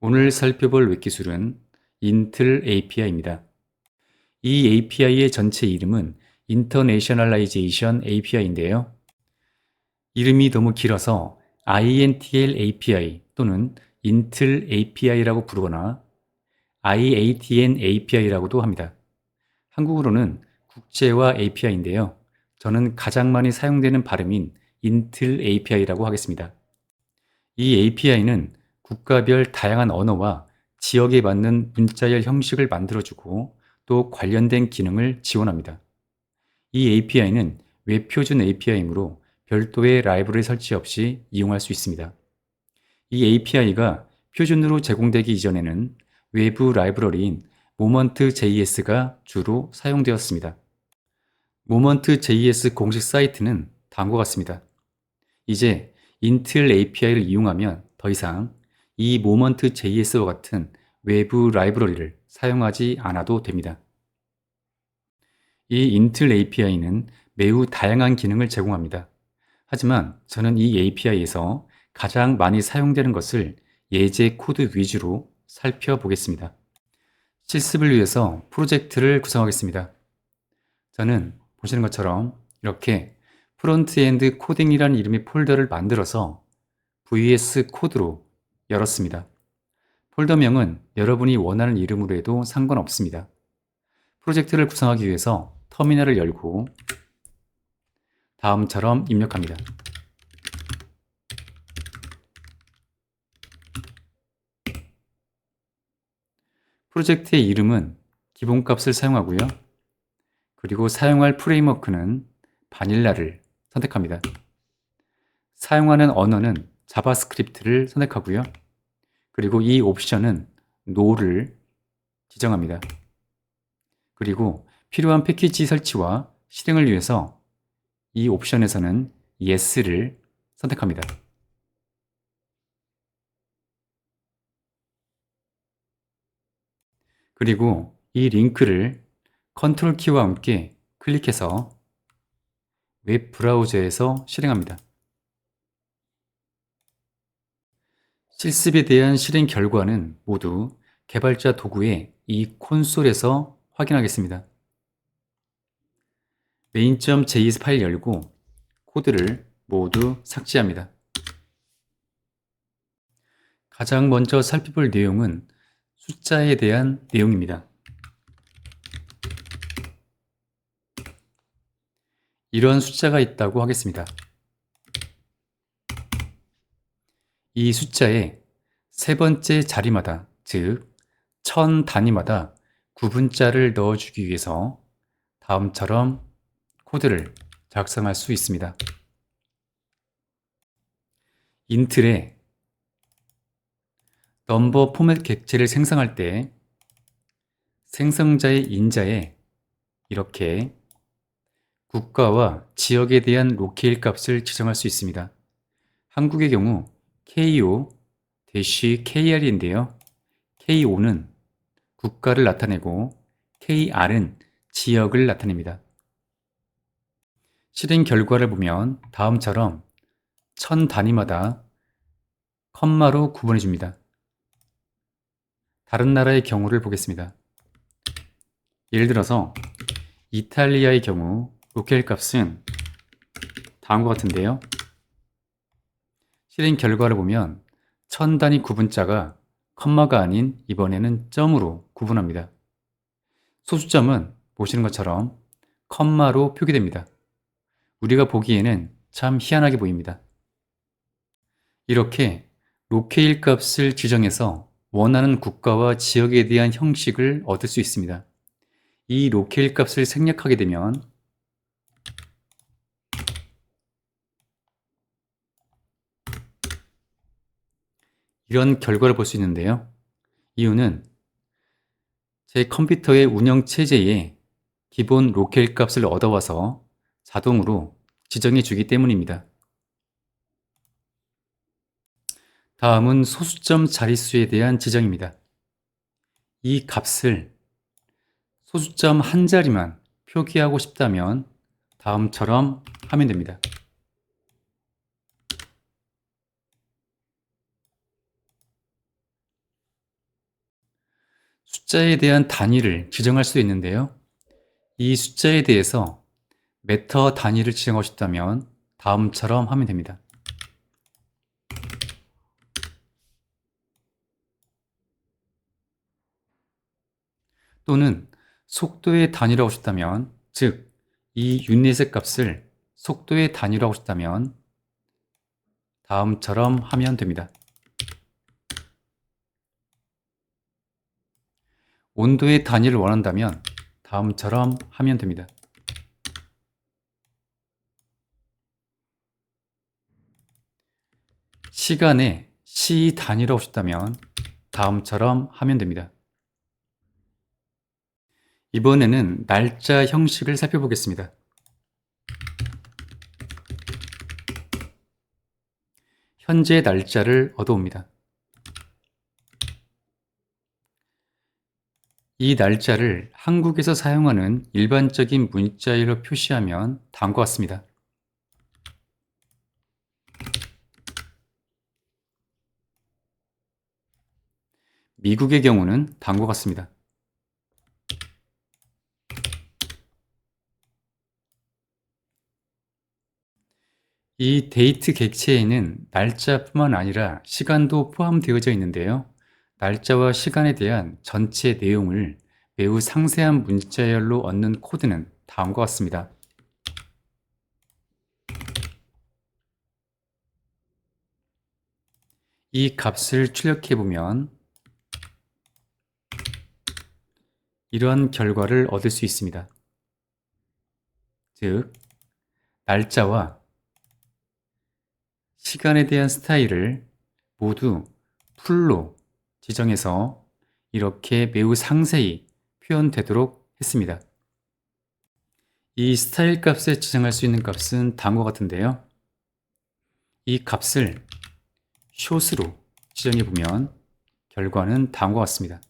오늘 살펴볼 웹기술은 인틀 API입니다. 이 API의 전체 이름은 Internationalization API인데요. 이름이 너무 길어서 INTL API 또는 인틀 API라고 부르거나 IATN API라고도 합니다. 한국어로는 국제화 API인데요. 저는 가장 많이 사용되는 발음인 인틀 API라고 하겠습니다. 이 API는 국가별 다양한 언어와 지역에 맞는 문자열 형식을 만들어주고 또 관련된 기능을 지원합니다. 이 API는 웹 표준 API이므로 별도의 라이브러리 설치 없이 이용할 수 있습니다. 이 API가 표준으로 제공되기 이전에는 외부 라이브러리인 모먼트.js가 주로 사용되었습니다. 모먼트.js 공식 사이트는 다음과 같습니다. 이제 인틀 API를 이용하면 더 이상 이 모먼트.js와 같은 외부 라이브러리를 사용하지 않아도 됩니다. 이 인틀 API는 매우 다양한 기능을 제공합니다. 하지만 저는 이 API에서 가장 많이 사용되는 것을 예제 코드 위주로 살펴보겠습니다. 실습을 위해서 프로젝트를 구성하겠습니다. 저는 보시는 것처럼 이렇게 프론트엔드 코딩이라는 이름의 폴더를 만들어서 VS 코드로 열었습니다. 폴더명은 여러분이 원하는 이름으로 해도 상관없습니다. 프로젝트를 구성하기 위해서 터미널을 열고 다음처럼 입력합니다. 프로젝트의 이름은 기본값을 사용하고요. 그리고 사용할 프레임워크는 바닐라를 선택합니다. 사용하는 언어는 자바스크립트를 선택하고요. 그리고 이 옵션은 no를 지정합니다. 그리고 필요한 패키지 설치와 실행을 위해서 이 옵션에서는 yes를 선택합니다. 그리고 이 링크를 컨트롤 키와 함께 클릭해서 웹 브라우저에서 실행합니다. 실습에 대한 실행 결과는 모두 개발자 도구의 이 콘솔에서 확인하겠습니다. main.js 파일 열고 코드를 모두 삭제합니다. 가장 먼저 살펴볼 내용은 숫자에 대한 내용입니다. 이런 숫자가 있다고 하겠습니다. 이 숫자에 세 번째 자리마다, 즉 1000 단위마다 구분자를 넣어주기 위해서 다음처럼 코드를 작성할 수 있습니다. 인틀의 넘버 포맷 객체를 생성할 때 생성자의 인자에 이렇게 국가와 지역에 대한 로케일 값을 지정할 수 있습니다. 한국의 경우 KO-KR인데요. KO는 국가를 나타내고 KR은 지역을 나타냅니다. 실행 결과를 보면 다음처럼 1000 단위마다 컴마로 구분해 줍니다. 다른 나라의 경우를 보겠습니다. 예를 들어서 이탈리아의 경우 로케일 값은 다음과 같은데요. 실행 결과를 보면 1000 단위 구분자가 컴마가 아닌 이번에는 점으로 구분합니다. 소수점은 보시는 것처럼 컴마로 표기됩니다. 우리가 보기에는 참 희한하게 보입니다. 이렇게 로케일 값을 지정해서 원하는 국가와 지역에 대한 형식을 얻을 수 있습니다. 이 로케일 값을 생략하게 되면 이런 결과를 볼 수 있는데요. 이유는 제 컴퓨터의 운영 체제에 기본 로케일 값을 얻어와서 자동으로 지정해 주기 때문입니다. 다음은 소수점 자릿수에 대한 지정입니다. 이 값을 소수점 한 자리만 표기하고 싶다면 다음처럼 하면 됩니다. 숫자에 대한 단위를 지정할 수도 있는데요. 이 숫자에 대해서 메터 단위를 지정하고 싶다면 다음처럼 하면 됩니다. 또는 속도의 단위로 하고 싶다면, 즉, 이 유닛의 값을 속도의 단위로 하고 싶다면 다음처럼 하면 됩니다. 온도의 단위를 원한다면 다음처럼 하면 됩니다. 시간의 시 단위로 하고 싶다면 다음처럼 하면 됩니다. 이번에는 날짜 형식을 살펴보겠습니다. 현재 날짜를 얻어옵니다. 이 날짜를 한국에서 사용하는 일반적인 문자열로 표시하면 다음과 같습니다. 미국의 경우는 다음과 같습니다. 이 데이트 객체에는 날짜뿐만 아니라 시간도 포함되어져 있는데요. 날짜와 시간에 대한 전체 내용을 매우 상세한 문자열로 얻는 코드는 다음과 같습니다. 이 값을 출력해보면 이러한 결과를 얻을 수 있습니다. 즉, 날짜와 시간에 대한 스타일을 모두 풀로 지정해서 이렇게 매우 상세히 표현되도록 했습니다. 이 스타일 값에 지정할 수 있는 값은 다음과 같은데요. 이 값을 short로 지정해 보면 결과는 다음과 같습니다.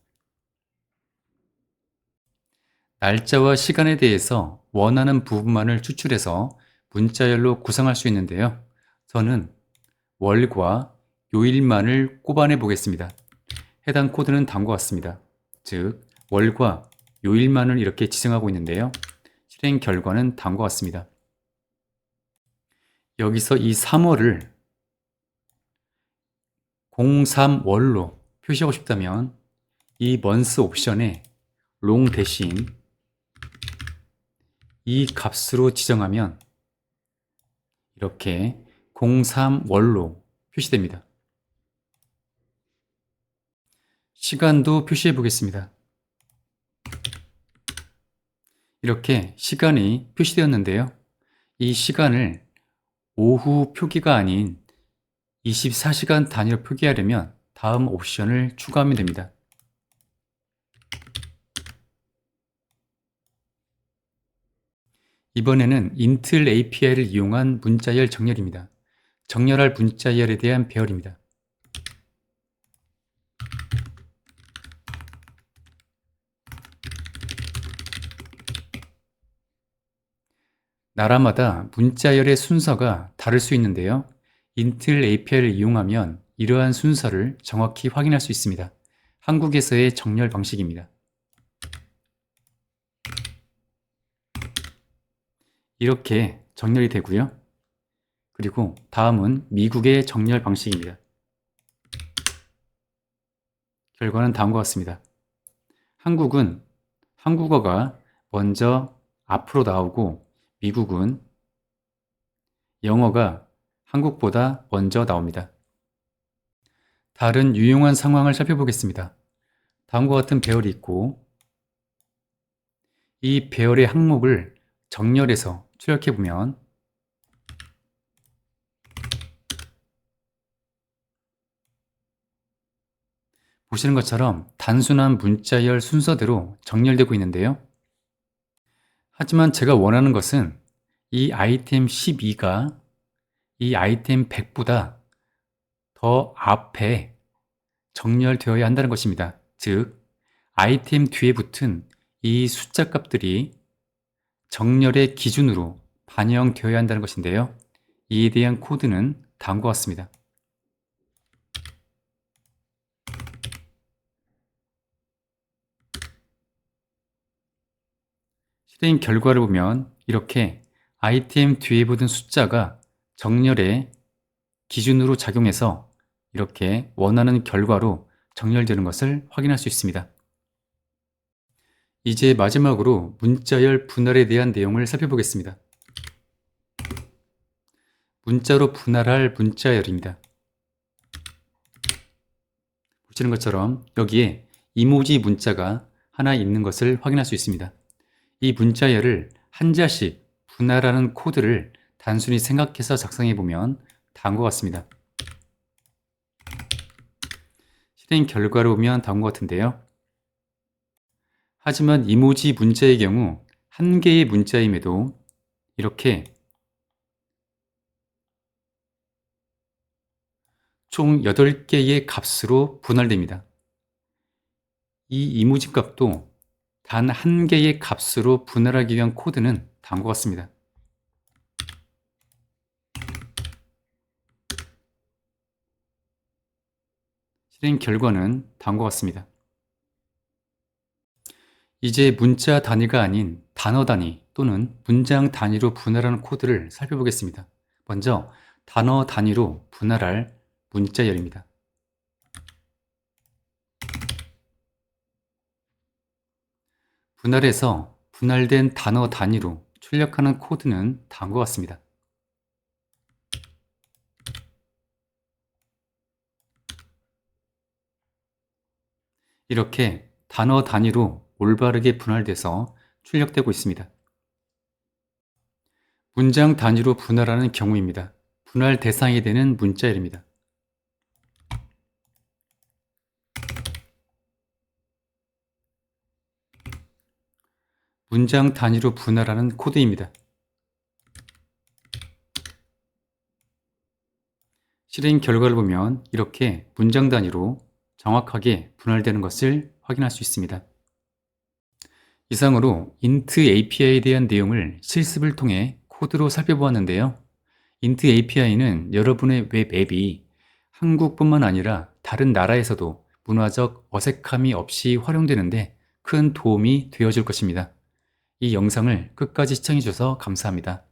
날짜와 시간에 대해서 원하는 부분만을 추출해서 문자열로 구성할 수 있는데요. 저는 월과 요일만을 꼽아내 보겠습니다. 해당 코드는 다음과 같습니다. 즉, 월과 요일만을 이렇게 지정하고 있는데요. 실행 결과는 다음과 같습니다. 여기서 이 3월을 03월로 표시하고 싶다면 이 month 옵션에 long 대신 이 값으로 지정하면 이렇게 03월로 표시됩니다. 시간도 표시해 보겠습니다. 이렇게 시간이 표시되었는데요. 이 시간을 오후 표기가 아닌 24시간 단위로 표기하려면 다음 옵션을 추가하면 됩니다. 이번에는 인틀 API를 이용한 문자열 정렬입니다. 정렬할 문자열에 대한 배열입니다. 나라마다 문자열의 순서가 다를 수 있는데요. 인틀 API를 이용하면 이러한 순서를 정확히 확인할 수 있습니다. 한국에서의 정렬 방식입니다. 이렇게 정렬이 되고요. 그리고 다음은 미국의 정렬 방식입니다. 결과는 다음과 같습니다. 한국은 한국어가 먼저 앞으로 나오고 미국은 영어가 한국보다 먼저 나옵니다. 다른 유용한 상황을 살펴보겠습니다. 다음과 같은 배열이 있고 이 배열의 항목을 정렬해서 출력해보면 보시는 것처럼 단순한 문자열 순서대로 정렬되고 있는데요. 하지만 제가 원하는 것은 이 아이템 12가 이 아이템 100보다 더 앞에 정렬되어야 한다는 것입니다. 즉, 아이템 뒤에 붙은 이 숫자 값들이 정렬의 기준으로 반영되어야 한다는 것인데요. 이에 대한 코드는 다음과 같습니다. 실행 결과를 보면 이렇게 아이템 뒤에 붙은 숫자가 정렬의 기준으로 작용해서 이렇게 원하는 결과로 정렬되는 것을 확인할 수 있습니다. 이제 마지막으로 문자열 분할에 대한 내용을 살펴보겠습니다. 문자로 분할할 문자열입니다. 보시는 것처럼 여기에 이모지 문자가 하나 있는 것을 확인할 수 있습니다. 이 문자열을 한자씩 분할하는 코드를 단순히 생각해서 작성해 보면 다음과 같습니다. 실행 결과를 보면 다음과 같은데요. 하지만 이모지 문자의 경우 한 개의 문자임에도 이렇게 총 8개의 값으로 분할됩니다. 이 이모지 값도 단 한 개의 값으로 분할하기 위한 코드는 다음과 같습니다. 실행 결과는 다음과 같습니다. 이제 문자 단위가 아닌 단어 단위 또는 문장 단위로 분할하는 코드를 살펴보겠습니다. 먼저 단어 단위로 분할할 문자열입니다. 분할해서 분할된 단어 단위로 출력하는 코드는 다음과 같습니다. 이렇게 단어 단위로 올바르게 분할돼서 출력되고 있습니다. 문장 단위로 분할하는 경우입니다. 분할 대상이 되는 문자열입니다. 문장 단위로 분할하는 코드입니다. 실행 결과를 보면 이렇게 문장 단위로 정확하게 분할되는 것을 확인할 수 있습니다. 이상으로 int API에 대한 내용을 실습을 통해 코드로 살펴보았는데요. int API는 여러분의 웹 앱이 한국뿐만 아니라 다른 나라에서도 문화적 어색함이 없이 활용되는데 큰 도움이 되어줄 것입니다. 이 영상을 끝까지 시청해 주셔서 감사합니다.